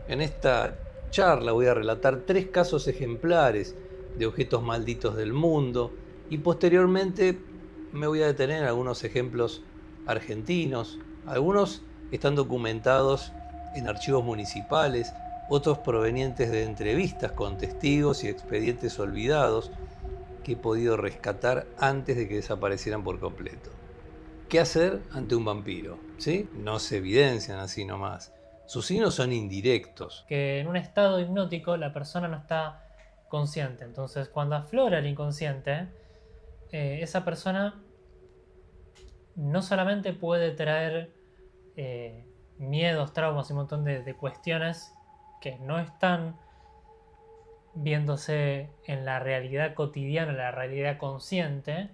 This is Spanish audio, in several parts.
En esta charla voy a relatar 3 casos ejemplares de objetos malditos del mundo y posteriormente me voy a detener en algunos ejemplos argentinos. Algunos están documentados en archivos municipales, otros provenientes de entrevistas con testigos y expedientes olvidados que he podido rescatar antes de que desaparecieran por completo. ¿Qué hacer ante un vampiro? ¿Sí? No se evidencian así nomás. Sus signos son indirectos. Que en un estado hipnótico la persona no está consciente. Entonces, cuando aflora el inconsciente, esa persona no solamente puede traer miedos, traumas y un montón de cuestiones que no están viéndose en la realidad cotidiana, en la realidad consciente.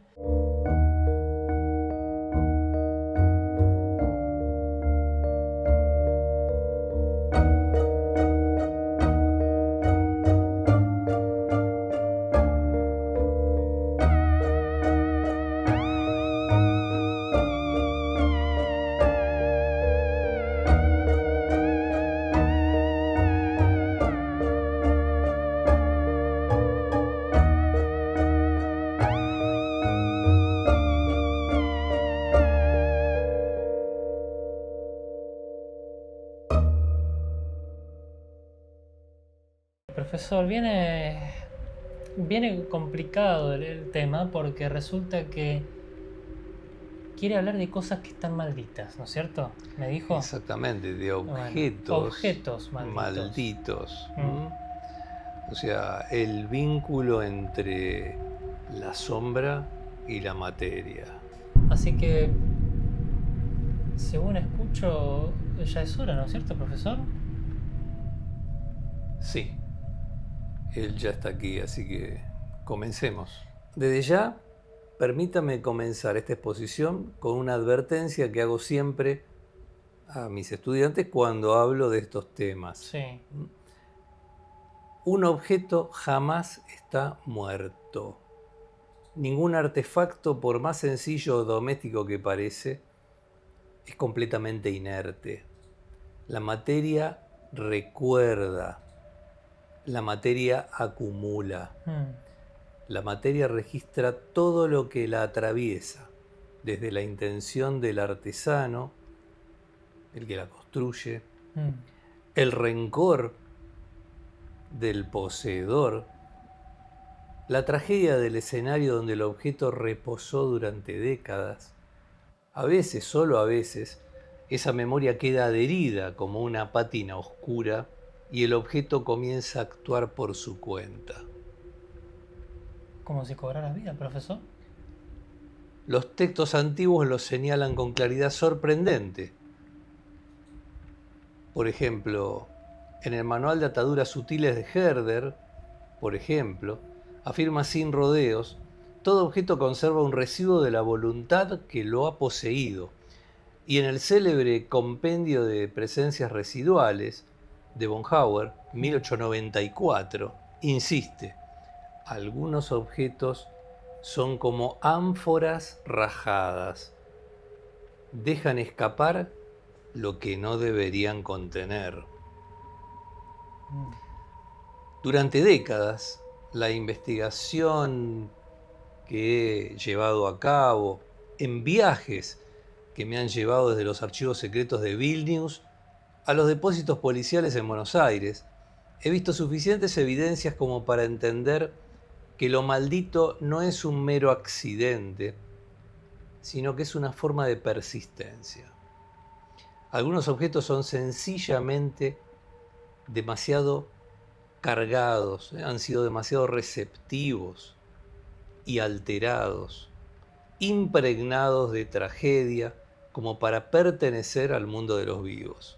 Profesor, viene complicado el tema porque resulta que quiere hablar de cosas que están malditas, ¿no es cierto? ¿Me dijo? Exactamente, de Bueno, objetos objetos malditos. malditos. Mm. O sea, el vínculo entre la sombra y la materia. Así que, según escucho, ya es hora, ¿no es cierto, profesor? Sí, él ya está aquí, así que comencemos. Desde ya, permítame comenzar esta exposición con una advertencia que hago siempre a mis estudiantes cuando hablo de estos temas. Sí. Un objeto jamás está muerto. Ningún artefacto, por más sencillo o doméstico que parece, es completamente inerte. La materia recuerda, la materia acumula, Mm. la materia registra todo lo que la atraviesa, desde la intención del artesano, el que la construye, Mm. el rencor del poseedor, la tragedia del escenario donde el objeto reposó durante décadas. A veces, solo a veces, esa memoria queda adherida como una pátina oscura y el objeto comienza a actuar por su cuenta. Como si cobrara vida, profesor. Los textos antiguos lo señalan con claridad sorprendente. Por ejemplo, en el Manual de Ataduras Sutiles de Herder, por ejemplo, afirma sin rodeos: todo objeto conserva un residuo de la voluntad que lo ha poseído. Y en el célebre Compendio de Presencias Residuales de Bonhauer, 1894, insiste: algunos objetos son como ánforas rajadas, dejan escapar lo que no deberían contener. Mm. Durante décadas, la investigación que he llevado a cabo en viajes que me han llevado desde los archivos secretos de Vilnius a los depósitos policiales en Buenos Aires, he visto suficientes evidencias como para entender que lo maldito no es un mero accidente, sino que es una forma de persistencia. Algunos objetos son sencillamente demasiado cargados, han sido demasiado receptivos y alterados, impregnados de tragedia como para pertenecer al mundo de los vivos.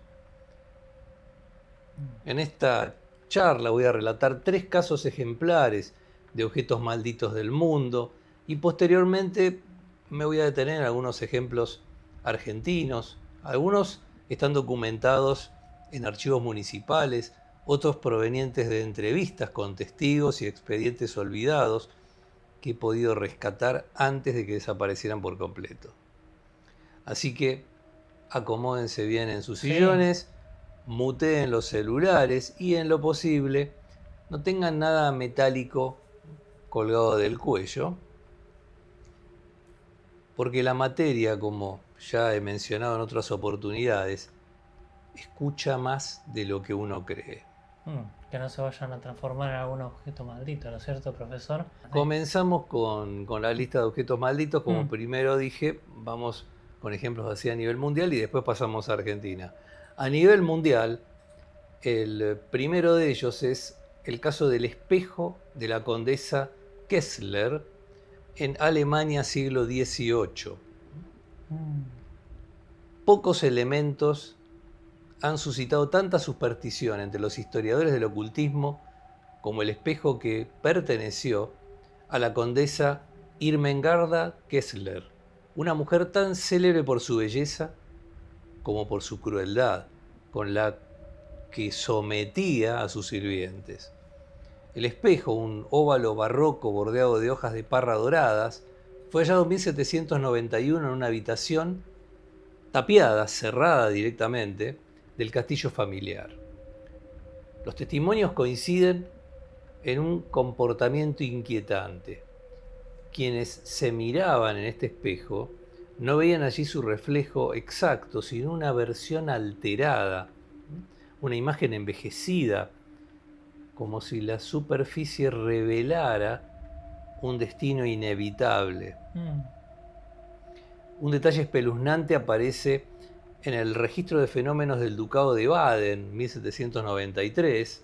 En esta charla voy a relatar 3 casos ejemplares de objetos malditos del mundo y posteriormente me voy a detener en algunos ejemplos argentinos. Algunos están documentados en archivos municipales, otros provenientes de entrevistas con testigos y expedientes olvidados que he podido rescatar antes de que desaparecieran por completo. Así que acomódense bien en sus Sí. sillones muteen los celulares y en lo posible no tengan nada metálico colgado del cuello, porque la materia, como ya he mencionado en otras oportunidades, escucha más de lo que uno cree. Que no se vayan a transformar en algún objeto maldito, ¿no es cierto, profesor? Comenzamos con la lista de objetos malditos. Como primero dije, vamos con ejemplos así a nivel mundial y después pasamos a Argentina. A nivel mundial, el primero de ellos es el caso del espejo de la condesa Kessler en Alemania siglo XVIII. Pocos elementos han suscitado tanta superstición entre los historiadores del ocultismo como el espejo que perteneció a la condesa Irmengarda Kessler, una mujer tan célebre por su belleza como por su crueldad, con la que sometía a sus sirvientes. El espejo, un óvalo barroco bordeado de hojas de parra doradas, fue hallado en 1791 en una habitación tapiada, cerrada directamente, del castillo familiar. Los testimonios coinciden en un comportamiento inquietante. Quienes se miraban en este espejo no veían allí su reflejo exacto, sino una versión alterada, una imagen envejecida, como si la superficie revelara un destino inevitable. Un detalle espeluznante aparece en el registro de fenómenos del Ducado de Baden, 1793,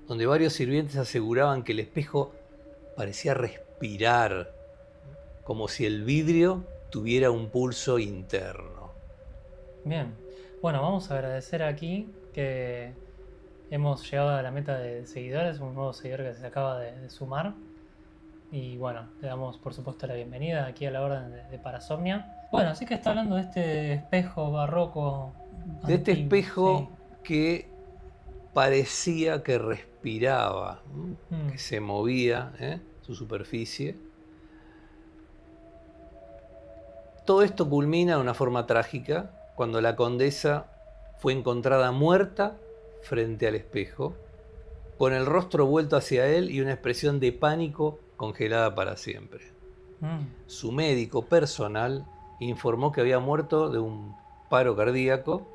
donde varios sirvientes aseguraban que el espejo parecía respirar, como si el vidrio tuviera un pulso interno. Bien, bueno, vamos a agradecer aquí que hemos llegado a la meta de seguidores, un nuevo seguidor que se acaba de sumar. Y bueno, le damos por supuesto la bienvenida aquí a la orden de Parasomnia. Bueno, así que está hablando de este espejo barroco. De este antiguo, espejo que parecía que respiraba, que se movía, su superficie. Todo esto culmina de una forma trágica cuando la condesa fue encontrada muerta frente al espejo, con el rostro vuelto hacia él y una expresión de pánico congelada para siempre. Su médico personal informó que había muerto de un paro cardíaco.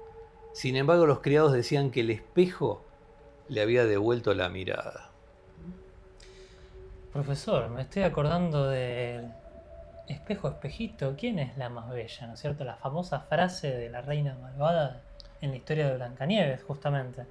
Sin embargo, los criados decían que el espejo le había devuelto la mirada. Profesor, me estoy acordando del espejo, espejito, ¿quién es la más bella? ¿No es cierto? La famosa frase de la reina malvada en la historia de Blancanieves, justamente.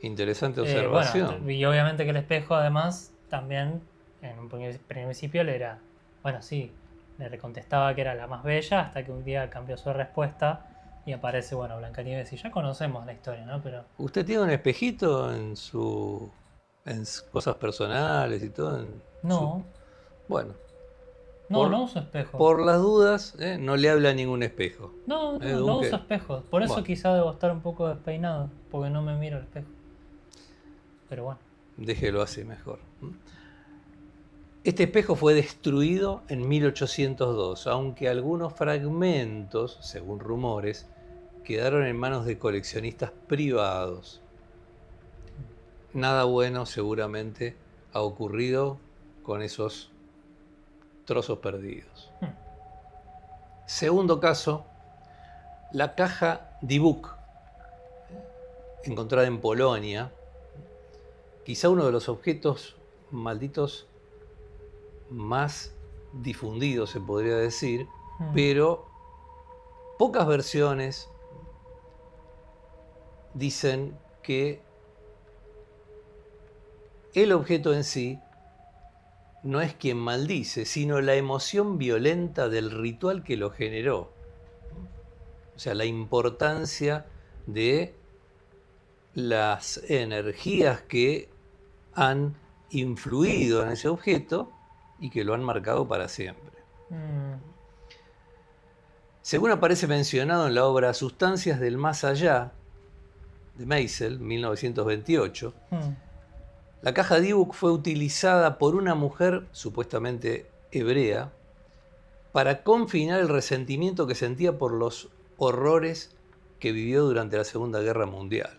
Interesante observación. Bueno, y obviamente que el espejo, además, también en un principio le era, bueno, sí, le contestaba que era la más bella, hasta que un día cambió su respuesta y aparece, bueno, Blancanieves, y ya conocemos la historia, ¿no? Pero ¿usted tiene un espejito en cosas personales y todo? no. Bueno. No uso espejo. Por las dudas, no le habla a ningún espejo. No uso espejos. Por eso quizá debo estar un poco despeinado, porque no me miro al espejo. Pero bueno. Déjelo así mejor. Este espejo fue destruido en 1802, aunque algunos fragmentos, según rumores, quedaron en manos de coleccionistas privados. Nada bueno seguramente ha ocurrido con esos trozos perdidos. Segundo caso, la caja Dibuk, encontrada en Polonia, quizá uno de los objetos malditos más difundidos, se podría decir, pero pocas versiones dicen que el objeto en sí no es quien maldice, sino la emoción violenta del ritual que lo generó. O sea, la importancia de las energías que han influido en ese objeto y que lo han marcado para siempre. Según aparece mencionado en la obra Sustancias del Más Allá, de Meisel, 1928, la caja Dibuk fue utilizada por una mujer supuestamente hebrea para confinar el resentimiento que sentía por los horrores que vivió durante la Segunda Guerra Mundial.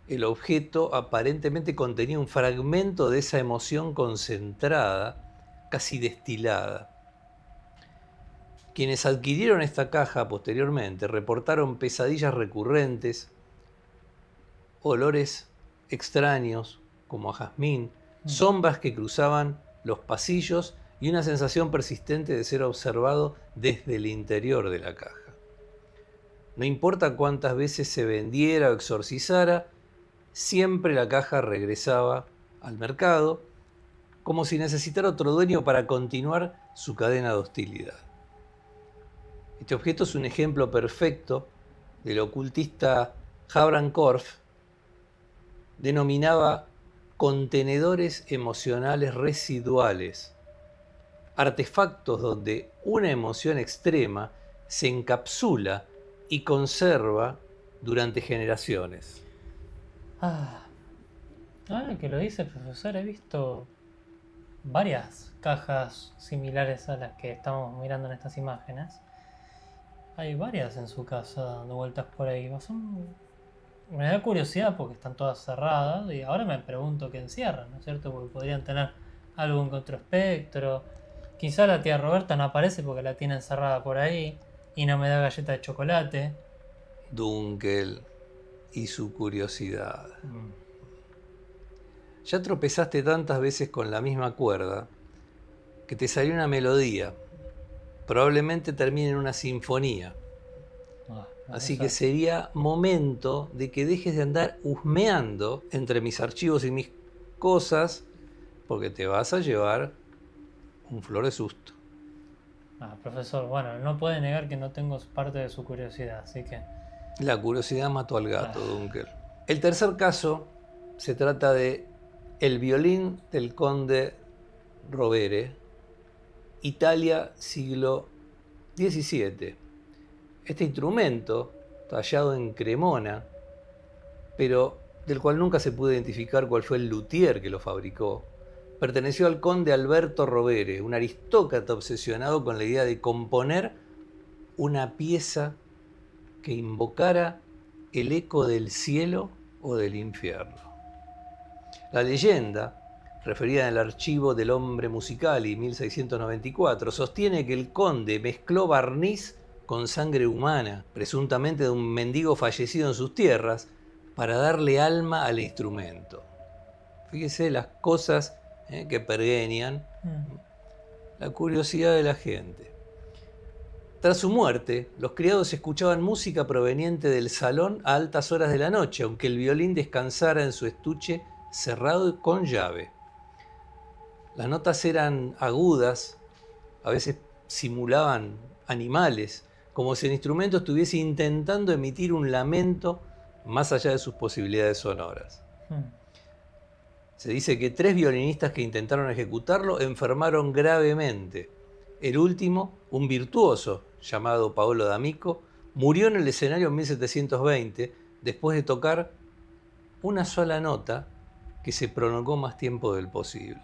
El objeto aparentemente contenía un fragmento de esa emoción concentrada, casi destilada. Quienes adquirieron esta caja posteriormente reportaron pesadillas recurrentes, olores extraños como a jazmín, sombras que cruzaban los pasillos y una sensación persistente de ser observado desde el interior de la caja. No importa cuántas veces se vendiera o exorcizara, siempre la caja regresaba al mercado, como si necesitara otro dueño para continuar su cadena de hostilidad. Este objeto es un ejemplo perfecto del ocultista Abraham Korf denominaba contenedores emocionales residuales, artefactos donde una emoción extrema se encapsula y conserva durante generaciones. Ahora que lo dice el profesor, he visto varias cajas similares a las que estamos mirando en estas imágenes. Hay varias en su casa dando vueltas por ahí. Me da curiosidad porque están todas cerradas y ahora me pregunto qué encierran, ¿no es cierto? Porque podrían tener algo en contraespectro. Quizá la tía Roberta no aparece porque la tiene encerrada por ahí y no me da galleta de chocolate. Dunkel y su curiosidad. Ya tropezaste tantas veces con la misma cuerda que te salió una melodía. Probablemente termine en una sinfonía. Así que sería momento de que dejes de andar husmeando entre mis archivos y mis cosas, porque te vas a llevar un flor de susto. Profesor, bueno, no puede negar que no tengo parte de su curiosidad, así que... La curiosidad mató al gato, Dunkel. El tercer caso se trata de el violín del conde Rovere, Italia, siglo XVII. Este instrumento, tallado en Cremona, pero del cual nunca se pudo identificar cuál fue el luthier que lo fabricó, perteneció al conde Alberto Rovere, un aristócrata obsesionado con la idea de componer una pieza que invocara el eco del cielo o del infierno. La leyenda, referida en el archivo del Hombre Musicali 1694, sostiene que el conde mezcló barniz con sangre humana, presuntamente de un mendigo fallecido en sus tierras, para darle alma al instrumento. Fíjese las cosas que pergeñan la curiosidad de la gente. Tras su muerte, los criados escuchaban música proveniente del salón a altas horas de la noche, aunque el violín descansara en su estuche cerrado con llave. Las notas eran agudas, a veces simulaban animales, como si el instrumento estuviese intentando emitir un lamento más allá de sus posibilidades sonoras. Se dice que 3 violinistas que intentaron ejecutarlo enfermaron gravemente. El último, un virtuoso llamado Paolo D'Amico, murió en el escenario en 1720 después de tocar una sola nota que se prolongó más tiempo del posible.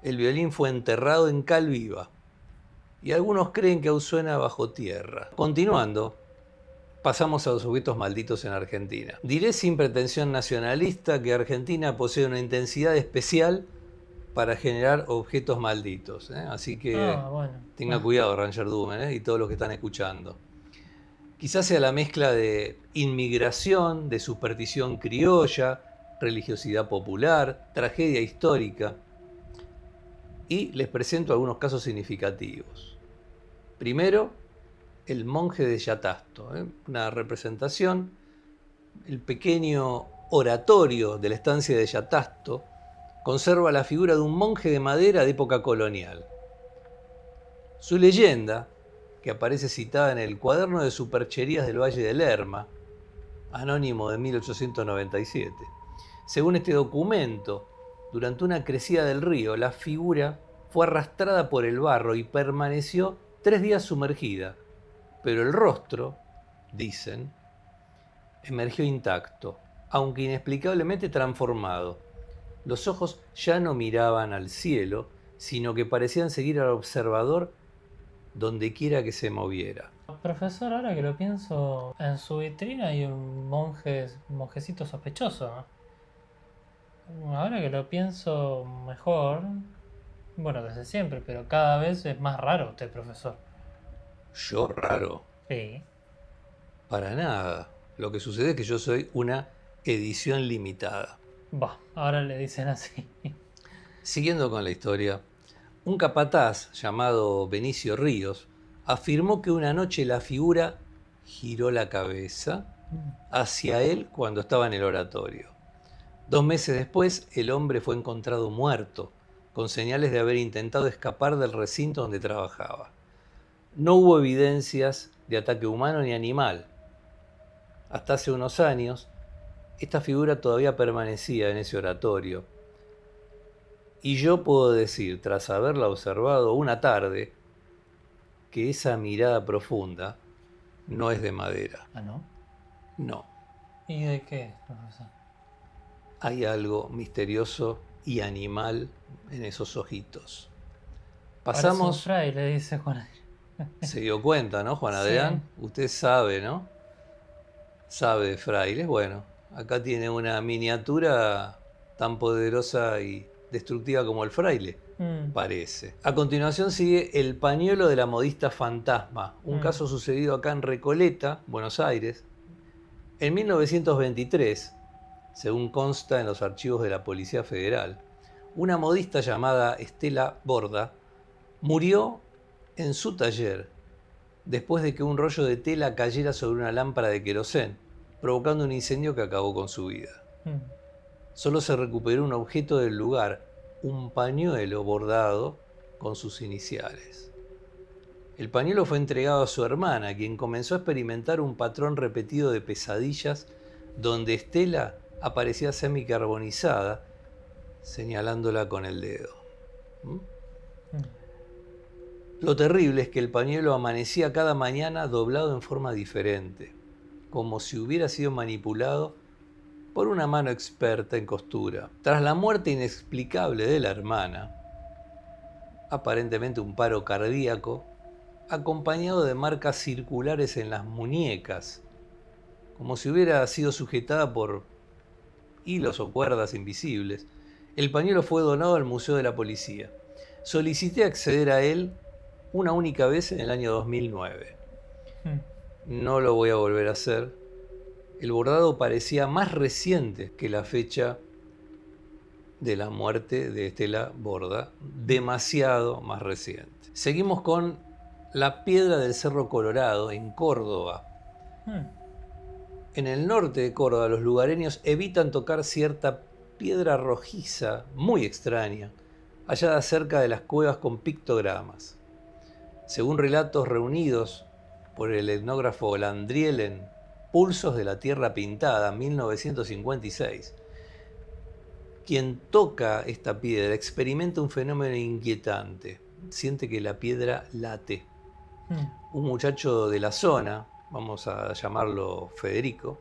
El violín fue enterrado en cal viva y algunos creen que aún suena bajo tierra. Continuando, pasamos a los objetos malditos en Argentina. Diré sin pretensión nacionalista que Argentina posee una intensidad especial para generar objetos malditos, así que tenga cuidado, Ranger Doom, y todos los que están escuchando. Quizás sea la mezcla de inmigración, de superstición criolla, religiosidad popular, tragedia histórica. Y les presento algunos casos significativos. Primero, el monje de Yatasto, una representación, el pequeño oratorio de la estancia de Yatasto conserva la figura de un monje de madera de época colonial. Su leyenda, que aparece citada en el Cuaderno de Supercherías del Valle de Lerma, anónimo de 1897. Según este documento, durante una crecida del río, la figura fue arrastrada por el barro y permaneció 3 días sumergida, pero el rostro, dicen, emergió intacto, aunque inexplicablemente transformado. Los ojos ya no miraban al cielo, sino que parecían seguir al observador donde quiera que se moviera. Profesor, ahora que lo pienso, en su vitrina hay un monjecito sospechoso. Ahora que lo pienso mejor, bueno, desde siempre, pero cada vez es más raro usted, profesor. Yo raro, Sí. para nada. Lo que sucede es que yo soy una edición limitada. Va, ahora le dicen así. Siguiendo con la historia, un capataz llamado Benicio Ríos afirmó que una noche la figura giró la cabeza hacia él cuando estaba en el oratorio. 2 meses después, el hombre fue encontrado muerto, con señales de haber intentado escapar del recinto donde trabajaba. No hubo evidencias de ataque humano ni animal. Hasta hace unos años, esta figura todavía permanecía en ese oratorio. Y yo puedo decir, tras haberla observado una tarde, que esa mirada profunda no es de madera. ¿Ah, no? No, ¿Y de qué, profesor? hay algo misterioso y animal en esos ojitos. Parece un Pasamos, fraile, dice Juan. se dio cuenta, ¿no, Juan Sí. Adrián? Usted sabe, ¿no? Sabe de frailes. Bueno, acá tiene una miniatura tan poderosa y destructiva como el fraile, parece. A continuación sigue El pañuelo de la modista fantasma, un caso sucedido acá en Recoleta, Buenos Aires, en 1923, según consta en los archivos de la Policía Federal. Una modista llamada Estela Borda murió en su taller después de que un rollo de tela cayera sobre una lámpara de querosén, provocando un incendio que acabó con su vida. Solo se recuperó un objeto del lugar, un pañuelo bordado con sus iniciales. El pañuelo fue entregado a su hermana, quien comenzó a experimentar un patrón repetido de pesadillas donde Estela aparecía semicarbonizada, señalándola con el dedo. Lo terrible es que el pañuelo amanecía cada mañana doblado en forma diferente, como si hubiera sido manipulado por una mano experta en costura. Tras la muerte inexplicable de la hermana, aparentemente un paro cardíaco, acompañado de marcas circulares en las muñecas, como si hubiera sido sujetada por hilos o cuerdas invisibles, el pañuelo fue donado al Museo de la Policía. Solicité acceder a él una única vez en el año 2009. No lo voy a volver a hacer. El bordado parecía más reciente que la fecha de la muerte de Estela Borda, demasiado más reciente. Seguimos con la Piedra del Cerro Colorado, en Córdoba. En el norte de Córdoba, los lugareños evitan tocar cierta piedra rojiza, muy extraña, hallada cerca de las cuevas con pictogramas. Según relatos reunidos por el etnógrafo Landriel en Pulsos de la Tierra Pintada, 1956, quien toca esta piedra experimenta un fenómeno inquietante. Siente que la piedra late. Un muchacho de la zona, vamos a llamarlo Federico,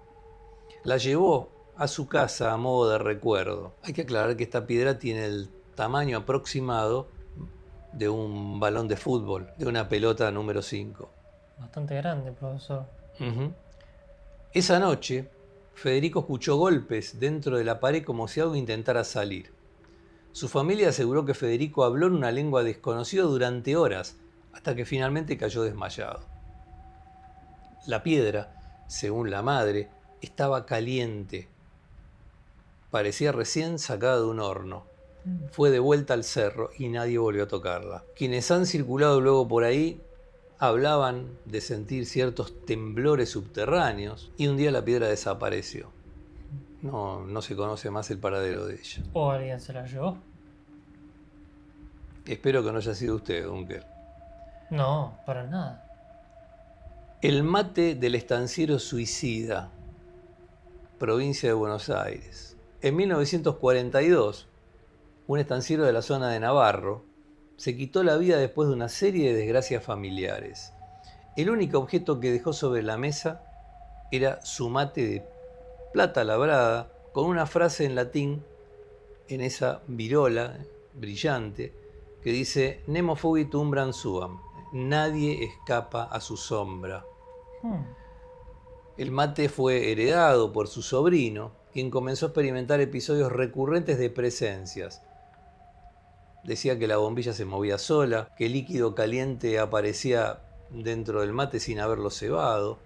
la llevó a su casa a modo de recuerdo. Hay que aclarar que esta piedra tiene el tamaño aproximado de un balón de fútbol, de una pelota número 5. Bastante grande, profesor. Esa noche, Federico escuchó golpes dentro de la pared como si algo intentara salir. Su familia aseguró que Federico habló en una lengua desconocida durante horas, hasta que finalmente cayó desmayado. La piedra, según la madre, estaba caliente. Parecía recién sacada de un horno. Fue de vuelta al cerro y nadie volvió a tocarla. Quienes han circulado luego por ahí hablaban de sentir ciertos temblores subterráneos y un día la piedra desapareció. No se conoce más el paradero de ella. ¿O alguien se la llevó? Espero que no haya sido usted, Dunker. No, para nada. El mate del estanciero suicida, provincia de Buenos Aires. En 1942, un estanciero de la zona de Navarro se quitó la vida después de una serie de desgracias familiares. El único objeto que dejó sobre la mesa era su mate de plata labrada con una frase en latín en esa virola brillante que dice Nemo fugit umbram suam, nadie escapa a su sombra. Hmm. El mate fue heredado por su sobrino, quien comenzó a experimentar episodios recurrentes de presencias. Decía que la bombilla se movía sola, que el líquido caliente aparecía dentro del mate sin haberlo cebado,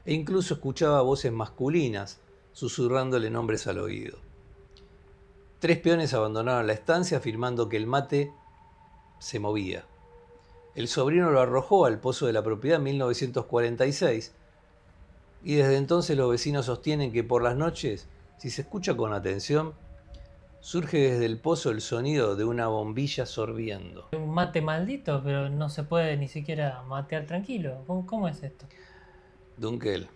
e incluso escuchaba voces masculinas susurrándole nombres al oído. 3 peones abandonaron la estancia afirmando que el mate se movía. El sobrino lo arrojó al pozo de la propiedad en 1946 y desde entonces los vecinos sostienen que por las noches, si se escucha con atención, surge desde el pozo el sonido de una bombilla sorbiendo. Un mate maldito, pero no se puede ni siquiera matear tranquilo. ¿Cómo es esto? Dunkel,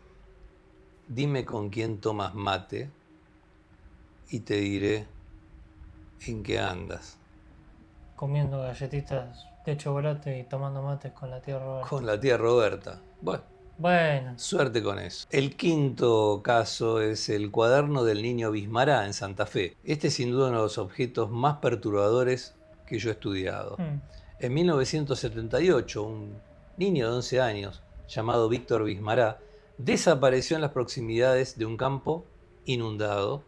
dime con quién tomas mate y te diré en qué andas. Comiendo galletitas de chocolate y tomando mates con la tía Roberta. Con la tía Roberta. Bueno, Suerte con eso. El quinto caso es el cuaderno del niño Bismará en Santa Fe. Este es sin duda uno de los objetos más perturbadores que yo he estudiado. En 1978, un niño de 11 años, llamado Víctor Bismará, desapareció en las proximidades de un campo inundado.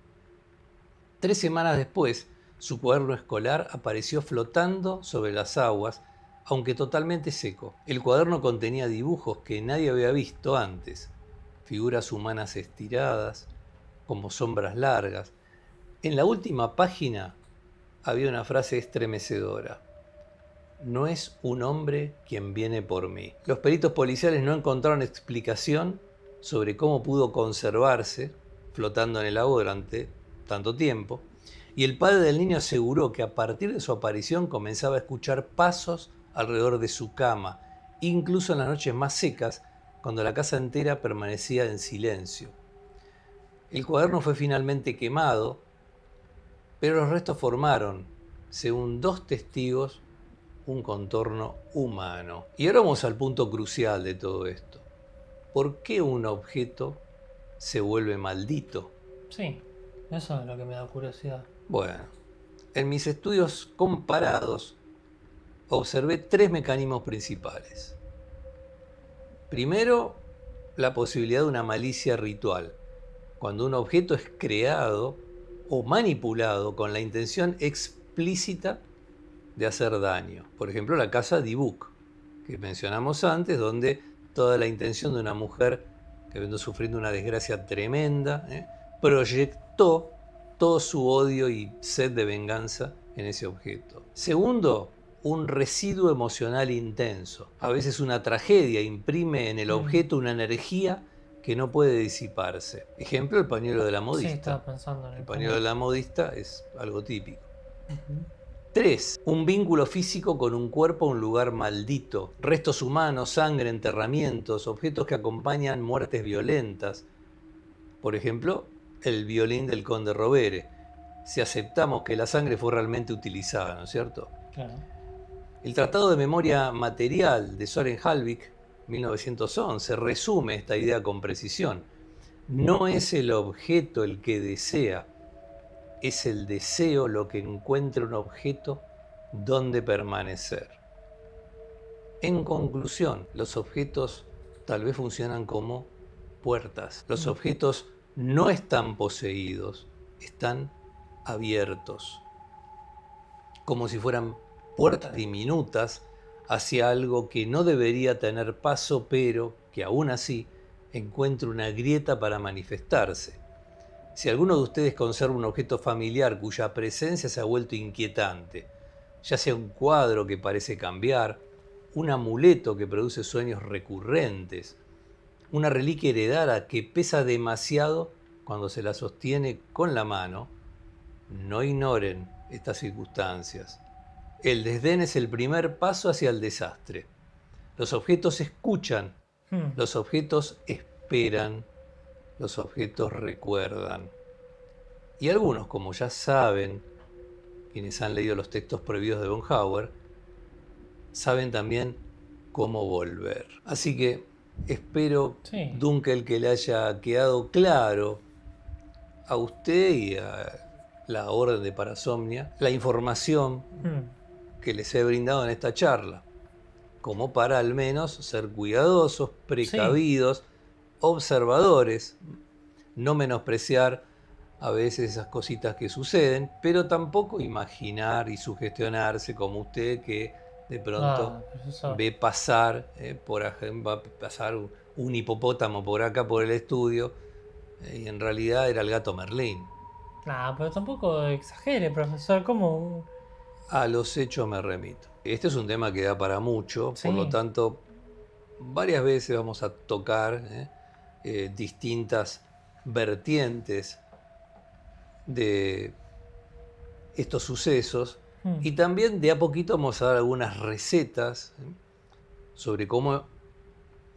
3 semanas después, su cuaderno escolar apareció flotando sobre las aguas, aunque totalmente seco. El cuaderno contenía dibujos que nadie había visto antes, figuras humanas estiradas, como sombras largas. En la última página había una frase estremecedora: no es un hombre quien viene por mí. Los peritos policiales no encontraron explicación sobre cómo pudo conservarse flotando en el agua durante tanto tiempo, y el padre del niño aseguró que a partir de su aparición comenzaba a escuchar pasos alrededor de su cama, incluso en las noches más secas, cuando la casa entera permanecía en silencio. El cuaderno fue finalmente quemado, pero los restos formaron, según 2 testigos, un contorno humano. Y ahora vamos al punto crucial de todo esto. ¿Por qué un objeto se vuelve maldito? sí, eso es lo que me da curiosidad. Bueno, en mis estudios comparados observé 3 mecanismos principales. Primero, la posibilidad de una malicia ritual, cuando un objeto es creado o manipulado con la intención explícita de hacer daño. Por ejemplo, la casa Dibuk, que mencionamos antes, donde toda la intención de una mujer que vino sufriendo una desgracia tremenda, proyectó todo su odio y sed de venganza en ese objeto. Segundo, un residuo emocional intenso. A veces una tragedia imprime en el objeto una energía que no puede disiparse. Ejemplo, el pañuelo de la modista. Sí, estaba pensando en El pañuelo de la modista es algo típico. 3. Un vínculo físico con un cuerpo o un lugar maldito. Restos humanos, sangre, enterramientos, objetos que acompañan muertes violentas. Por ejemplo, el violín del conde Rovere, si aceptamos que la sangre fue realmente utilizada, ¿no es cierto? Claro. El Tratado de Memoria Material de Søren Halvik, 1911, resume esta idea con precisión. No es el objeto el que desea, es el deseo lo que encuentra un objeto donde permanecer. En conclusión, los objetos tal vez funcionan como puertas. Los objetos no están poseídos, están abiertos, como si fueran puertas diminutas hacia algo que no debería tener paso, pero que aún así encuentra una grieta para manifestarse. Si alguno de ustedes conserva un objeto familiar cuya presencia se ha vuelto inquietante, ya sea un cuadro que parece cambiar, un amuleto que produce sueños recurrentes, una reliquia heredada que pesa demasiado cuando se la sostiene con la mano, no ignoren estas circunstancias. El desdén es el primer paso hacia el desastre. Los objetos escuchan, los objetos esperan, los objetos recuerdan. Y algunos, como ya saben, quienes han leído los textos prohibidos de von Hauer, saben también cómo volver. Así que espero, Sí. Dunkel, que le haya quedado claro a usted y a la Orden de Parasomnia la información que les he brindado en esta charla. como para al menos ser cuidadosos, Sí, precavidos, observadores, no menospreciar a veces esas cositas que suceden, pero tampoco imaginar y sugestionarse como usted que de pronto profesor. ve pasar, por ejemplo, va a pasar un hipopótamo por acá por el estudio, y en realidad era el gato Merlín. Nah, pero tampoco exagere, profesor. ¿Cómo? A los hechos me remito. Este es un tema que da para mucho, por lo Sí. tanto, varias veces vamos a tocar distintas vertientes de estos sucesos Hmm. y también de a poquito vamos a dar algunas recetas sobre cómo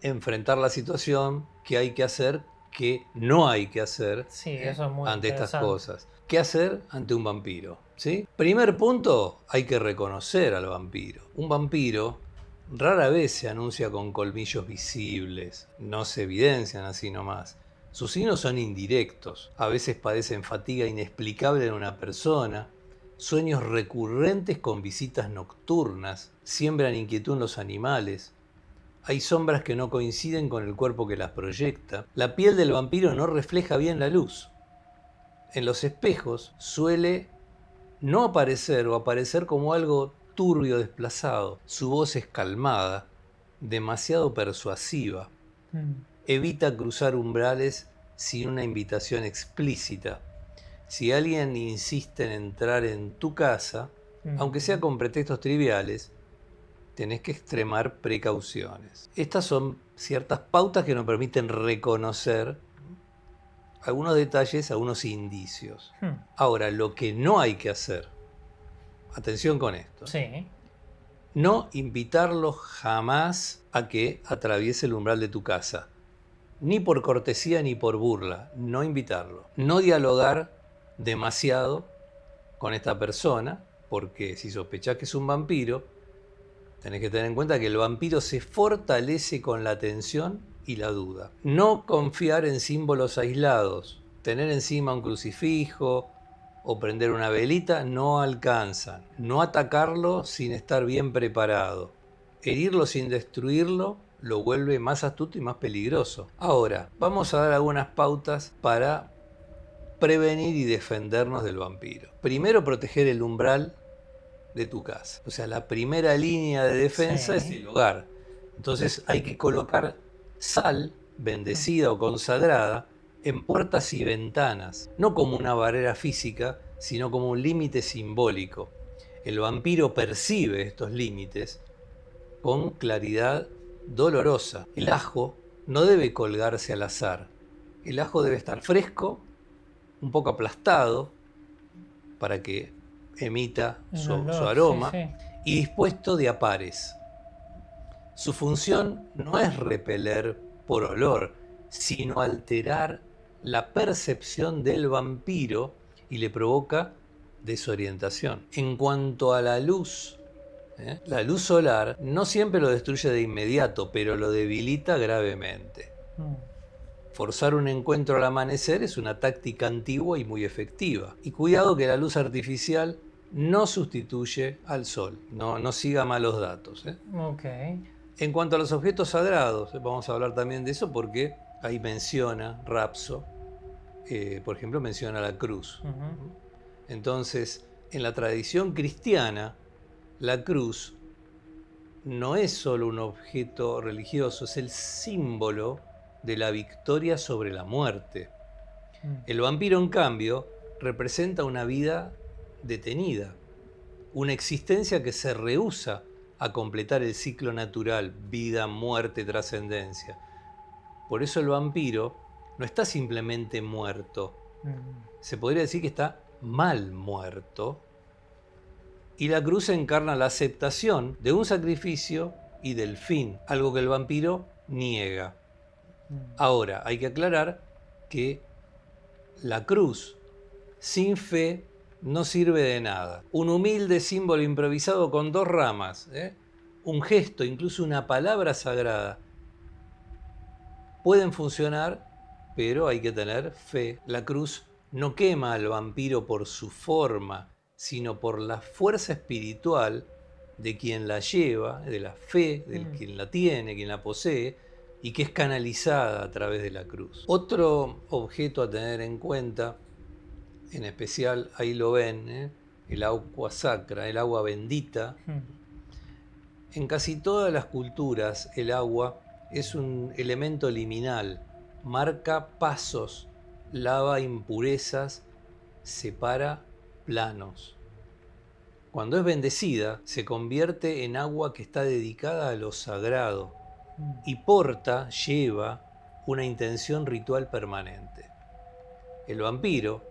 enfrentar la situación, qué hay que hacer, qué no hay que hacer Sí, eso es muy ante estas interesante. cosas. ¿Qué hacer ante un vampiro? ¿Sí? Primer punto, hay que reconocer al vampiro. Un vampiro rara vez se anuncia con colmillos visibles, no se evidencian así nomás. Sus signos son indirectos, a veces padecen fatiga inexplicable en una persona, sueños recurrentes con visitas nocturnas, siembran inquietud en los animales, hay sombras que no coinciden con el cuerpo que las proyecta, la piel del vampiro no refleja bien la luz. En los espejos suele no aparecer o aparecer como algo turbio desplazado. Su voz es calmada, demasiado persuasiva. Hmm. Evita cruzar umbrales sin una invitación explícita. Si alguien insiste en entrar en tu casa, aunque sea con pretextos triviales, tenés que extremar precauciones. Estas son ciertas pautas que nos permiten reconocer algunos detalles, algunos indicios. Hmm. Ahora, lo que no hay que hacer, atención con esto, Sí. no invitarlo jamás a que atraviese el umbral de tu casa. Ni por cortesía ni por burla, no invitarlo. No dialogar demasiado con esta persona, porque si sospechás que es un vampiro, tenés que tener en cuenta que el vampiro se fortalece con la tensión y la duda. No confiar en símbolos aislados. Tener encima un crucifijo o prender una velita no alcanzan. No atacarlo sin estar bien preparado. Herirlo sin destruirlo lo vuelve más astuto y más peligroso. Ahora, vamos a dar algunas pautas para prevenir y defendernos del vampiro. Primero, proteger el umbral de tu casa. O sea, la primera línea de defensa es Sí. el hogar. Entonces hay que colocar sal bendecida o consagrada en puertas y ventanas, no como una barrera física, sino como un límite simbólico. El vampiro percibe estos límites con claridad dolorosa. El ajo no debe colgarse al azar. El ajo debe estar fresco, un poco aplastado, para que emita El su olor, sí, aroma, sí. y dispuesto de a pares. Su función no es repeler por olor, sino alterar la percepción del vampiro y le provoca desorientación. En cuanto a la luz solar no siempre lo destruye de inmediato, pero lo debilita gravemente. Hmm. Forzar un encuentro al amanecer es una táctica antigua y muy efectiva. Y cuidado que la luz artificial no sustituye al sol, no siga malos datos. Ok. En cuanto a los objetos sagrados, vamos a hablar también de eso porque ahí menciona Rapso, por ejemplo, menciona la cruz. Ujú. Entonces, en la tradición cristiana, la cruz no es solo un objeto religioso, es el símbolo de la victoria sobre la muerte. Hmm. El vampiro, en cambio, representa una vida detenida, una existencia que se rehúsa a completar el ciclo natural, vida, muerte, trascendencia. Por eso el vampiro no está simplemente muerto, se podría decir que está mal muerto, y la cruz encarna la aceptación de un sacrificio y del fin, algo que el vampiro niega. Ahora, hay que aclarar que la cruz sin fe no sirve de nada. Un humilde símbolo improvisado con dos ramas, un gesto, incluso una palabra sagrada, pueden funcionar, pero hay que tener fe. La cruz no quema al vampiro por su forma, sino por la fuerza espiritual de quien la lleva, de la fe de quien la tiene, quien la posee, y que es canalizada a través de la cruz. Otro objeto a tener en cuenta, en especial ahí lo ven, el agua sacra, el agua bendita. En casi todas las culturas el agua es un elemento liminal, marca pasos, lava impurezas, separa planos. Cuando es bendecida, se convierte en agua que está dedicada a lo sagrado y porta, lleva una intención ritual permanente. El vampiro,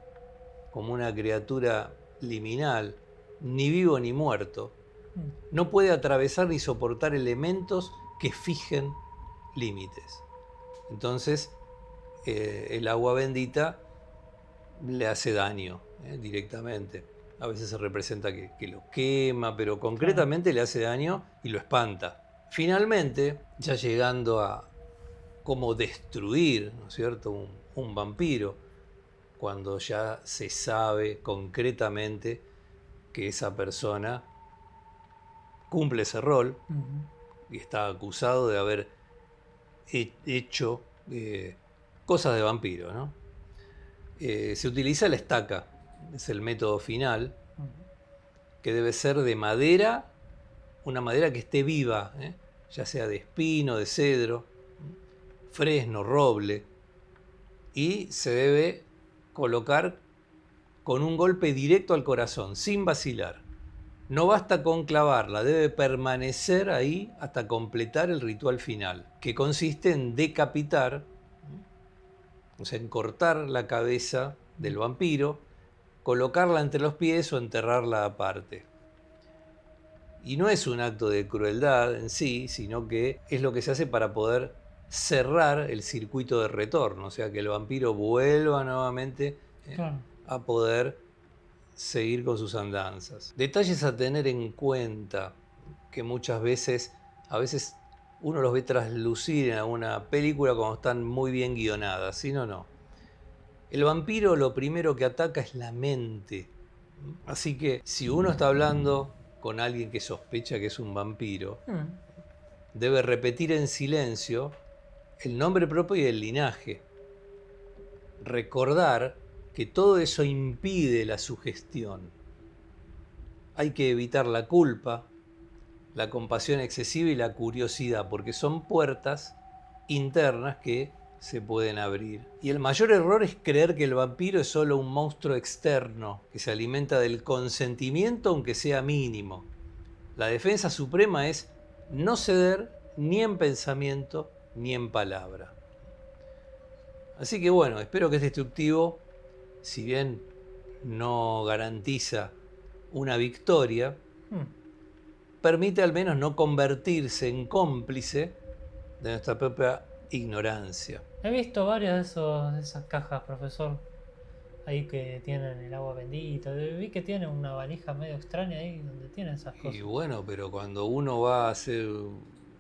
como una criatura liminal, ni vivo ni muerto, no puede atravesar ni soportar elementos que fijen límites. Entonces, el agua bendita le hace daño directamente. A veces se representa que lo quema, pero concretamente le hace daño y lo espanta. Finalmente, ya llegando a cómo destruir, ¿no es cierto?, un vampiro, cuando ya se sabe concretamente que esa persona cumple ese rol y está acusado de haber hecho cosas de vampiro, ¿no? Se utiliza la estaca, es el método final, que debe ser de madera, una madera que esté viva, ya sea de espino, de cedro, fresno, roble, y se debe colocar con un golpe directo al corazón, sin vacilar. No basta con clavarla, debe permanecer ahí hasta completar el ritual final, que consiste en decapitar, o sea, en cortar la cabeza del vampiro, colocarla entre los pies o enterrarla aparte. Y no es un acto de crueldad en sí, sino que es lo que se hace para poder cerrar el circuito de retorno, o sea, que el vampiro vuelva nuevamente a poder seguir con sus andanzas. Detalles a tener en cuenta que muchas veces, a veces uno los ve traslucir en alguna película como están muy bien guionadas, si no, no. El vampiro lo primero que ataca es la mente. Así que si uno está hablando con alguien que sospecha que es un vampiro, debe repetir en silencio el nombre propio y el linaje. Recordar que todo eso impide la sugestión. Hay que evitar la culpa, la compasión excesiva y la curiosidad, porque son puertas internas que se pueden abrir. Y el mayor error es creer que el vampiro es solo un monstruo externo, que se alimenta del consentimiento aunque sea mínimo. La defensa suprema es no ceder ni en pensamiento ni en palabra. Así que bueno, espero que este instructivo, si bien no garantiza una victoria, permite al menos no convertirse en cómplice de nuestra propia ignorancia. He visto varias de esas cajas, profesor, ahí que tienen el agua bendita. Vi que tienen una valija medio extraña ahí donde tienen esas cosas. Y bueno, pero cuando uno va a hacer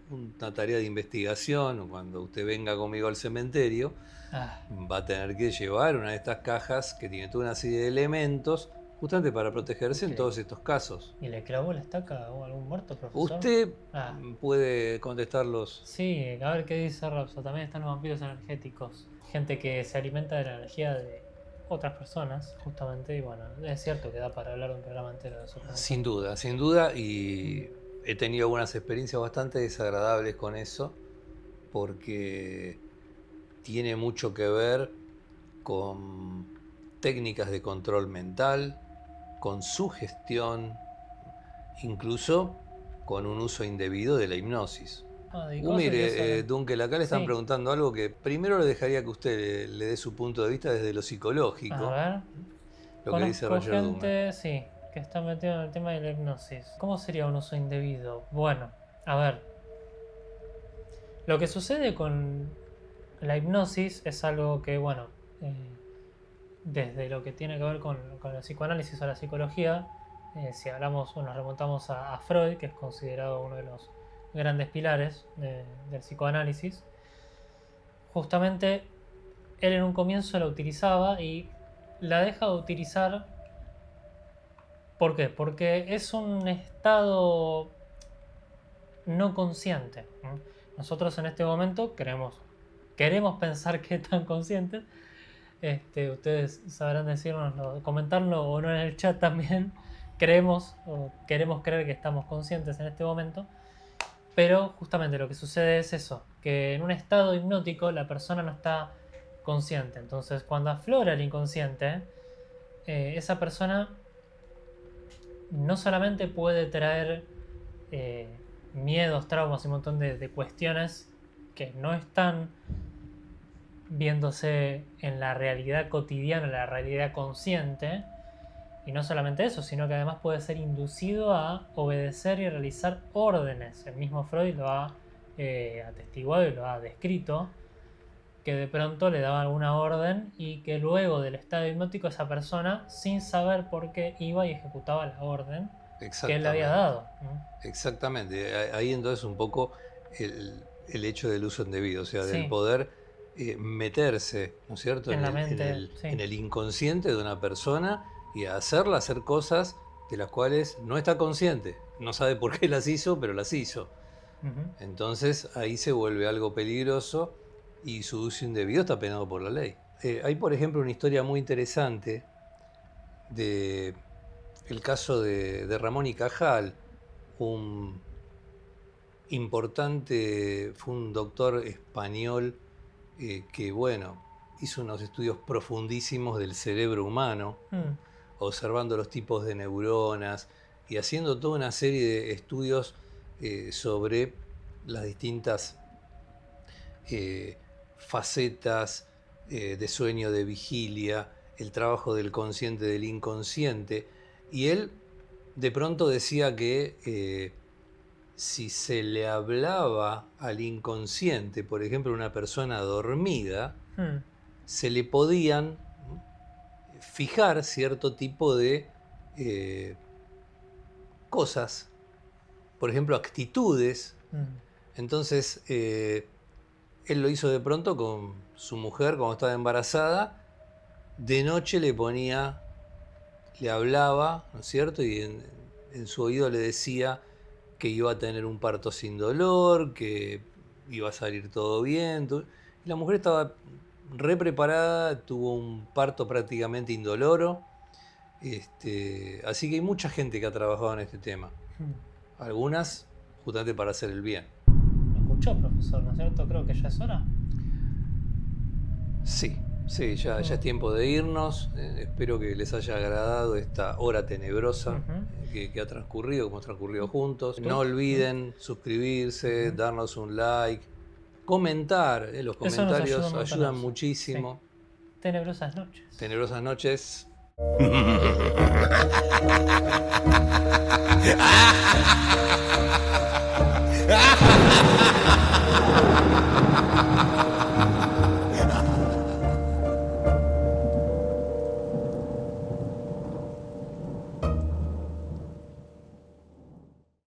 una tarea de investigación, o cuando usted venga conmigo al cementerio, va a tener que llevar una de estas cajas que tiene toda una serie de elementos justamente para protegerse en todos estos casos. ¿Y le clavó la estaca a algún muerto, profesor? Usted puede contestarlos. Sí, a ver qué dice Rapso. También están los vampiros energéticos. Gente que se alimenta de la energía de otras personas, justamente. Y bueno, es cierto que da para hablar un programa entero de eso. Sin duda. Y he tenido algunas experiencias bastante desagradables con eso, porque tiene mucho que ver con técnicas de control mental, con sugestión, incluso con un uso indebido de la hipnosis. Mire, Dunkel, acá le están preguntando algo que primero le dejaría que usted le dé su punto de vista desde lo psicológico. A ver. Lo que dice Roger gente, sí, que está metido en el tema de la hipnosis. ¿Cómo sería un uso indebido? Bueno, a ver. Lo que sucede con la hipnosis es algo que, bueno, desde lo que tiene que ver con el psicoanálisis o la psicología, si hablamos o nos remontamos a Freud, que es considerado uno de los grandes pilares del psicoanálisis, justamente él en un comienzo la utilizaba y la deja de utilizar. ¿Por qué? Porque es un estado no consciente. Nosotros en este momento queremos pensar que están conscientes. Ustedes sabrán decirnos, comentarlo o no en el chat también. Creemos o queremos creer que estamos conscientes en este momento, pero justamente lo que sucede es eso, que en un estado hipnótico la persona no está consciente. Entonces cuando aflora el inconsciente, esa persona no solamente puede traer miedos, traumas y un montón de cuestiones que no están viéndose en la realidad cotidiana, en la realidad consciente, y no solamente eso, sino que además puede ser inducido a obedecer y realizar órdenes. El mismo Freud lo ha atestiguado y lo ha descrito, que de pronto le daba alguna orden y que luego del estado hipnótico esa persona, sin saber por qué, iba y ejecutaba la orden que él le había dado. Exactamente. Ahí entonces un poco el hecho del uso indebido, o sea, del Sí. poder meterse, ¿no es cierto?, En la mente, sí. en el inconsciente de una persona y hacerla hacer cosas de las cuales no está consciente. No sabe por qué las hizo, pero las hizo. Entonces ahí se vuelve algo peligroso y su uso indebido está penado por la ley. Hay, por ejemplo, una historia muy interesante de el caso de Ramón y Cajal, un importante, fue un doctor español que, bueno, hizo unos estudios profundísimos del cerebro humano, observando los tipos de neuronas y haciendo toda una serie de estudios sobre las distintas facetas de sueño, de vigilia, el trabajo del consciente, del inconsciente. Y él de pronto decía que si se le hablaba al inconsciente, por ejemplo, a una persona dormida, se le podían fijar cierto tipo de cosas, por ejemplo, actitudes. Entonces, él lo hizo de pronto con su mujer cuando estaba embarazada. De noche le hablaba, ¿no es cierto? Y en su oído le decía que iba a tener un parto sin dolor, que iba a salir todo bien. Y la mujer estaba re preparada, tuvo un parto prácticamente indoloro. Así que hay mucha gente que ha trabajado en este tema. Algunas justamente para hacer el bien. ¿Me escuchó, profesor? ¿No es cierto? Creo que ya es hora. Sí, ya es tiempo de irnos. Espero que les haya agradado esta hora tenebrosa que ha transcurrido, que hemos transcurrido juntos. No olviden suscribirse, darnos un like, comentar. Los comentarios ayudan muchísimo. Sí. Tenebrosas noches. Tenebrosas noches.